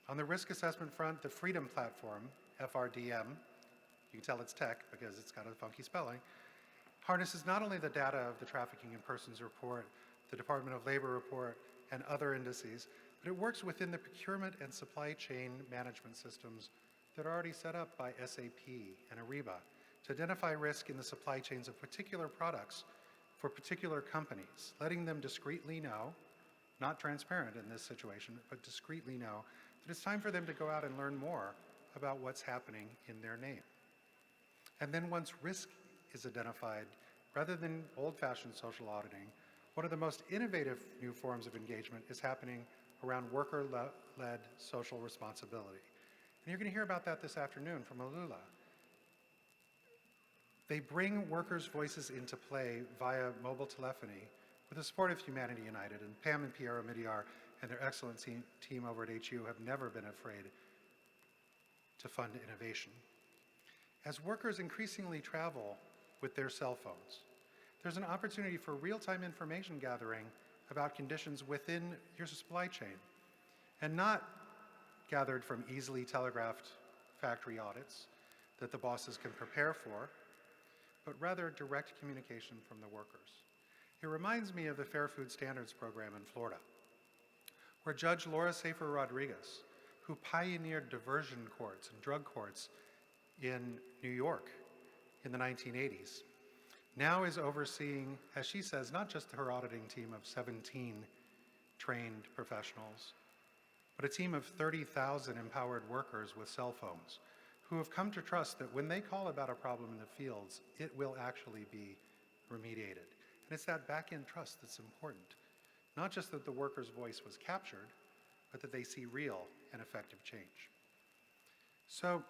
On the risk assessment front, the Freedom Platform, FRDM, you can tell it's tech because it's got a funky spelling, harnesses not only the data of the Trafficking in Persons report, the Department of Labor report, and other indices, but it works within the procurement and supply chain management systems that are already set up by SAP and Ariba to identify risk in the supply chains of particular products for particular companies, letting them discreetly know, not transparent in this situation, but discreetly know that it's time for them to go out and learn more about what's happening in their name. And then once risk is identified, rather than old-fashioned social auditing, one of the most innovative new forms of engagement is happening around worker-led social responsibility. And you're going to hear about that this afternoon from Alula. They bring workers' voices into play via mobile telephony with the support of Humanity United, and Pam and Piero Midyar and their excellent team over at HU have never been afraid to fund innovation. As workers increasingly travel with their cell phones, there's an opportunity for real-time information gathering about conditions within your supply chain, and not gathered from easily telegraphed factory audits that the bosses can prepare for, but rather direct communication from the workers. It reminds me of the Fair Food Standards Program in Florida, where Judge Laura Safer Rodriguez, who pioneered diversion courts and drug courts in New York in the 1980s, now is overseeing, as she says, not just her auditing team of 17 trained professionals, but a team of 30,000 empowered workers with cell phones who have come to trust that when they call about a problem in the fields, it will actually be remediated. And it's that back-end trust that's important. Not just that the worker's voice was captured, but that they see real and effective change. So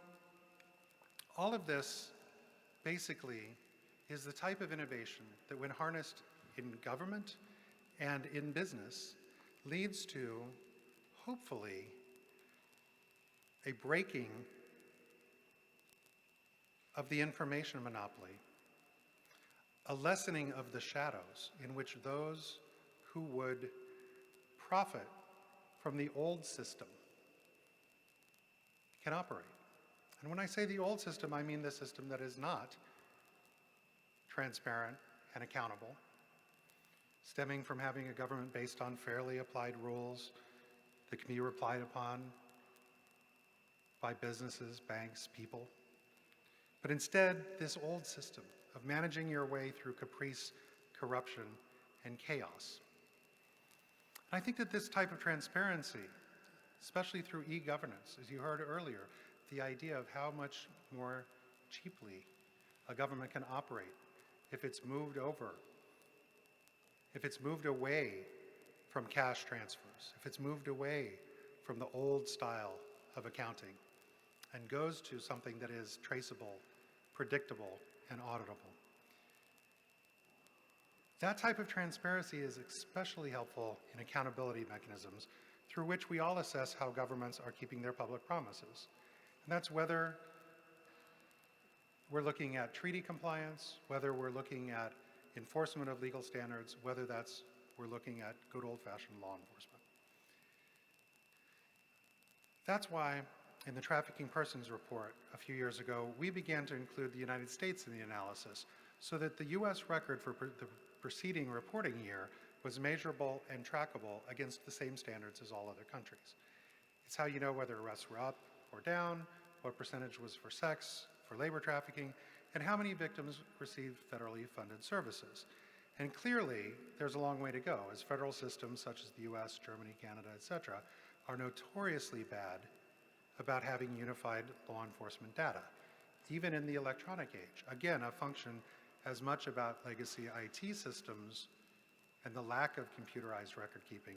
all of this basically is the type of innovation that, when harnessed in government and in business, leads to, hopefully, a breaking of the information monopoly, a lessening of the shadows in which those who would profit from the old system can operate. And when I say the old system, I mean the system that is not transparent and accountable, stemming from having a government based on fairly applied rules that can be relied upon by businesses, banks, people, but instead this old system of managing your way through caprice, corruption, and chaos. And I think that this type of transparency, especially through e-governance, as you heard earlier, the idea of how much more cheaply a government can operate if it's moved away from cash transfers, if it's moved away from the old style of accounting and goes to something that is traceable, predictable, and auditable. That type of transparency is especially helpful in accountability mechanisms through which we all assess how governments are keeping their public promises. And that's whether we're looking at treaty compliance, whether we're looking at enforcement of legal standards, whether we're looking at good old-fashioned law enforcement. That's why in the Trafficking Persons Report a few years ago, we began to include the United States in the analysis so that the US record for the preceding reporting year was measurable and trackable against the same standards as all other countries. It's how you know whether arrests were up or down, what percentage was for sex, for labor trafficking, and how many victims received federally funded services. And clearly, there's a long way to go, as federal systems such as the US, Germany, Canada, etc., are notoriously bad about having unified law enforcement data, even in the electronic age. Again, a function as much about legacy IT systems and the lack of computerized record keeping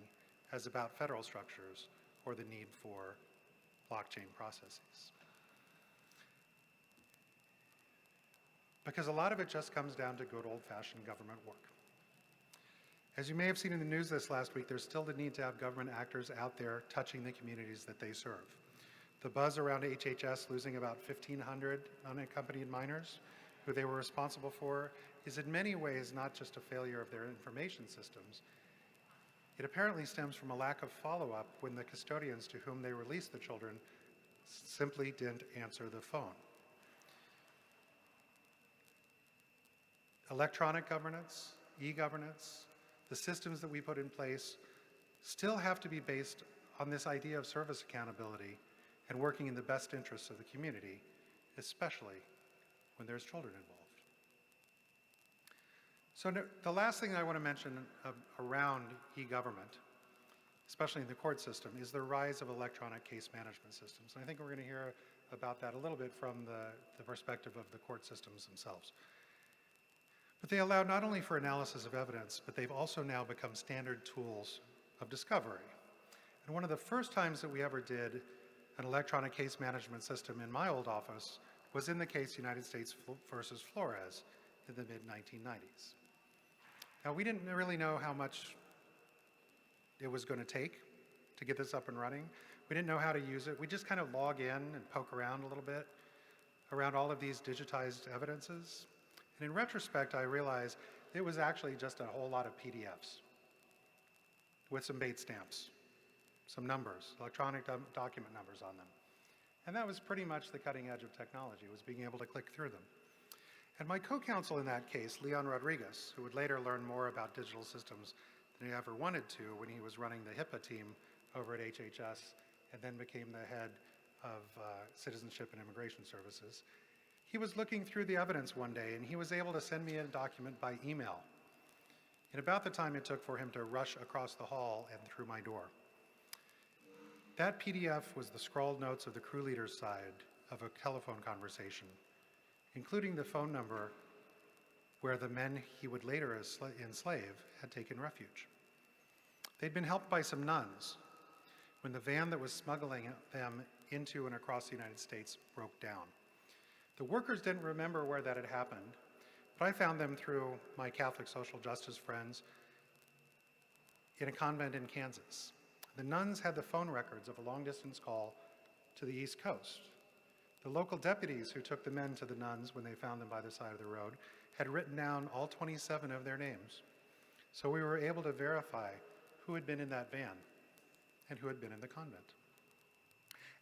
as about federal structures or the need for blockchain processes. Because a lot of it just comes down to good old-fashioned government work. As you may have seen in the news this last week, there's still the need to have government actors out there touching the communities that they serve. The buzz around HHS losing about 1,500 unaccompanied minors who they were responsible for is in many ways not just a failure of their information systems. It apparently stems from a lack of follow-up when the custodians to whom they released the children simply didn't answer the phone. Electronic governance, e-governance, the systems that we put in place still have to be based on this idea of service accountability and working in the best interests of the community, especially when there's children involved. So the last thing I want to mention around e-government, especially in the court system, is the rise of electronic case management systems. And I think we're going to hear about that a little bit from the perspective of the court systems themselves. But they allow not only for analysis of evidence, but they've also now become standard tools of discovery. And one of the first times that we ever did an electronic case management system in my old office was in the case United States versus Flores in the mid-1990s. Now, we didn't really know how much it was going to take to get this up and running. We didn't know how to use it. We just kind of log in and poke around a little bit around all of these digitized evidences. And in retrospect, I realized it was actually just a whole lot of PDFs with some bait stamps, some numbers, electronic document numbers on them. And that was pretty much the cutting edge of technology, was being able to click through them. And my co-counsel in that case, Leon Rodriguez, who would later learn more about digital systems than he ever wanted to when he was running the HIPAA team over at HHS and then became the head of Citizenship and Immigration Services, he was looking through the evidence one day and he was able to send me a document by email in about the time it took for him to rush across the hall and through my door. That PDF was the scrawled notes of the crew leader's side of a telephone conversation, including the phone number where the men he would later enslave had taken refuge. They'd been helped by some nuns when the van that was smuggling them into and across the United States broke down. The workers didn't remember where that had happened, but I found them through my Catholic social justice friends in a convent in Kansas. The nuns had the phone records of a long-distance call to the East Coast. The local deputies who took the men to the nuns when they found them by the side of the road had written down all 27 of their names. So we were able to verify who had been in that van and who had been in the convent.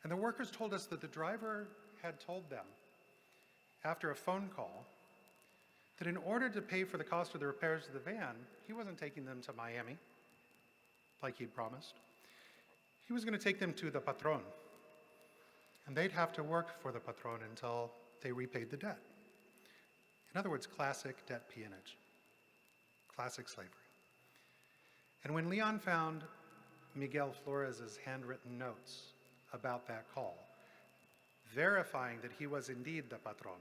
And the workers told us that the driver had told them after a phone call that in order to pay for the cost of the repairs to the van, he wasn't taking them to Miami like he'd promised. He was going to take them to the patron. and they'd have to work for the patron until they repaid the debt. In other words, classic debt peonage, classic slavery. And when Leon found Miguel Flores's handwritten notes about that call, verifying that he was indeed the patron,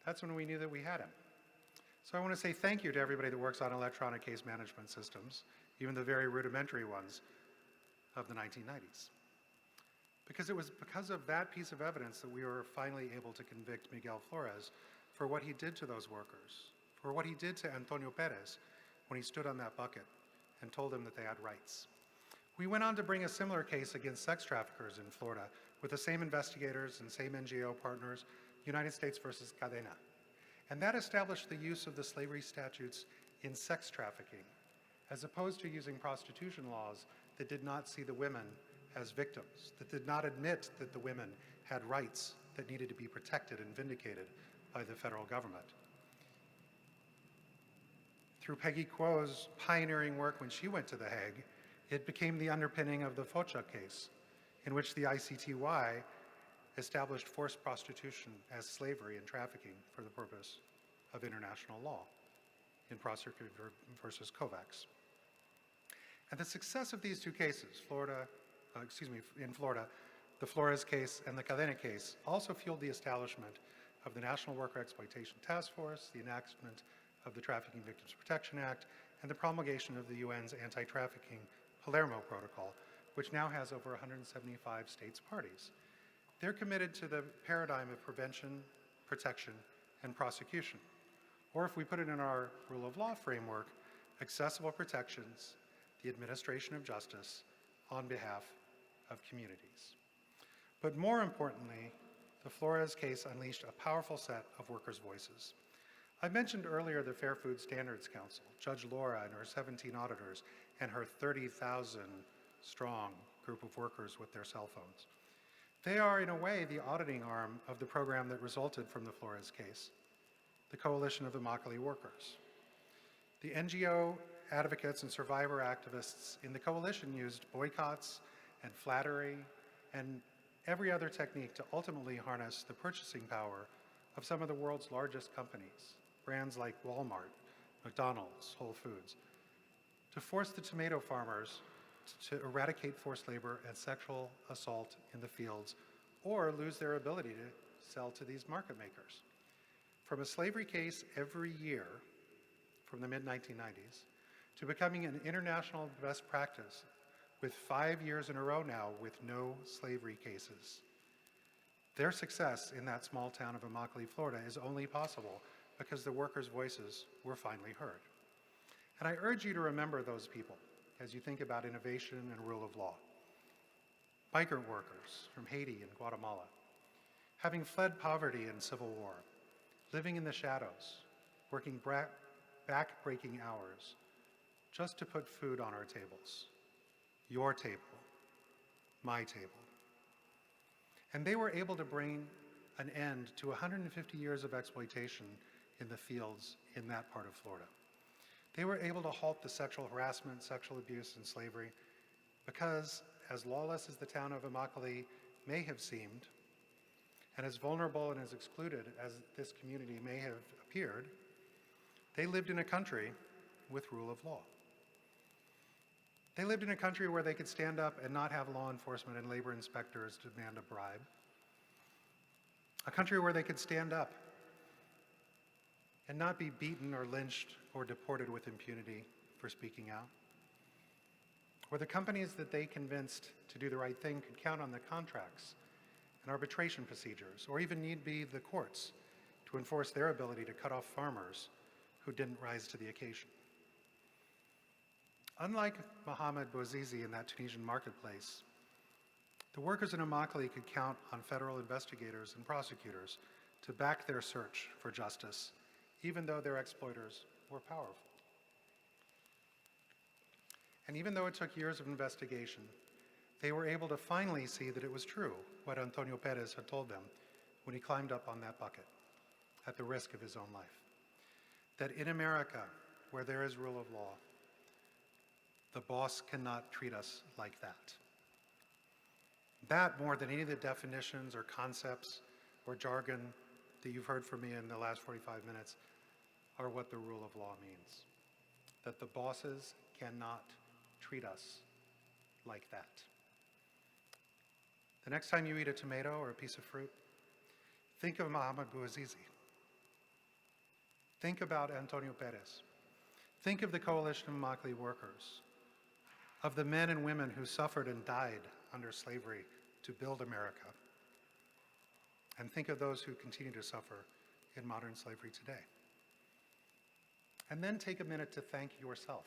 that's when we knew that we had him. So I want to say thank you to everybody that works on electronic case management systems, even the very rudimentary ones of the 1990s. Because it was because of that piece of evidence that we were finally able to convict Miguel Flores for what he did to those workers, for what he did to Antonio Perez when he stood on that bucket and told them that they had rights. We went on to bring a similar case against sex traffickers in Florida with the same investigators and same NGO partners, United States versus Cadena. And that established the use of the slavery statutes in sex trafficking, as opposed to using prostitution laws that did not see the women as victims, that did not admit that the women had rights that needed to be protected and vindicated by the federal government. Through Peggy Kuo's pioneering work when she went to The Hague, it became the underpinning of the Focha case, in which the ICTY established forced prostitution as slavery and trafficking for the purpose of international law in Prosecutor versus Kovacs. And the success of these two cases, in Florida, the Flores case and the Cadena case, also fueled the establishment of the National Worker Exploitation Task Force, the enactment of the Trafficking Victims Protection Act, and the promulgation of the UN's Anti-Trafficking Palermo Protocol, which now has over 175 states parties. They're committed to the paradigm of prevention, protection, and prosecution. Or if we put it in our rule of law framework, accessible protections, the administration of justice on behalf of communities. But more importantly, the Flores case unleashed a powerful set of workers' voices. I mentioned earlier the Fair Food Standards Council, Judge Laura and her 17 auditors, and her 30,000 strong group of workers with their cell phones. They are, in a way, the auditing arm of the program that resulted from the Flores case, the Coalition of Immokalee Workers. The NGO advocates and survivor activists in the coalition used boycotts and flattery and every other technique to ultimately harness the purchasing power of some of the world's largest companies, brands like Walmart, McDonald's, Whole Foods, to force the tomato farmers to eradicate forced labor and sexual assault in the fields, or lose their ability to sell to these market makers. From a slavery case every year from the mid-1990s to becoming an international best practice with 5 years in a row now with no slavery cases. Their success in that small town of Immokalee, Florida is only possible because the workers' voices were finally heard. And I urge you to remember those people as you think about innovation and rule of law. Migrant workers from Haiti and Guatemala, having fled poverty and civil war, living in the shadows, working back-breaking hours just to put food on our tables. Your table, my table. And they were able to bring an end to 150 years of exploitation in the fields in that part of Florida. They were able to halt the sexual harassment, sexual abuse, and slavery because, as lawless as the town of Immokalee may have seemed, and as vulnerable and as excluded as this community may have appeared, they lived in a country with rule of law. They lived in a country where they could stand up and not have law enforcement and labor inspectors demand a bribe. A country where they could stand up and not be beaten or lynched or deported with impunity for speaking out. Where the companies that they convinced to do the right thing could count on the contracts and arbitration procedures, or even need be the courts, to enforce their ability to cut off farmers who didn't rise to the occasion. Unlike Mohamed Bouazizi in that Tunisian marketplace, the workers in Immokalee could count on federal investigators and prosecutors to back their search for justice, even though their exploiters were powerful. And even though it took years of investigation, they were able to finally see that it was true what Antonio Perez had told them when he climbed up on that bucket at the risk of his own life. That in America, where there is rule of law, the boss cannot treat us like that. That, more than any of the definitions or concepts or jargon that you've heard from me in the last 45 minutes, are what the rule of law means. That the bosses cannot treat us like that. The next time you eat a tomato or a piece of fruit, think of Mohamed Bouazizi. Think about Antonio Perez. Think of the Coalition of Immokalee Workers, of the men and women who suffered and died under slavery to build America. And think of those who continue to suffer in modern slavery today. And then take a minute to thank yourself,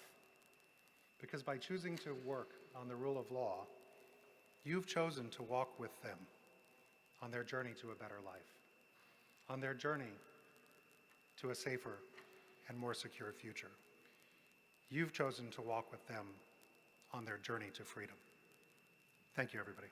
because by choosing to work on the rule of law, you've chosen to walk with them on their journey to a better life, on their journey to a safer and more secure future. You've chosen to walk with them on their journey to freedom. Thank you, everybody.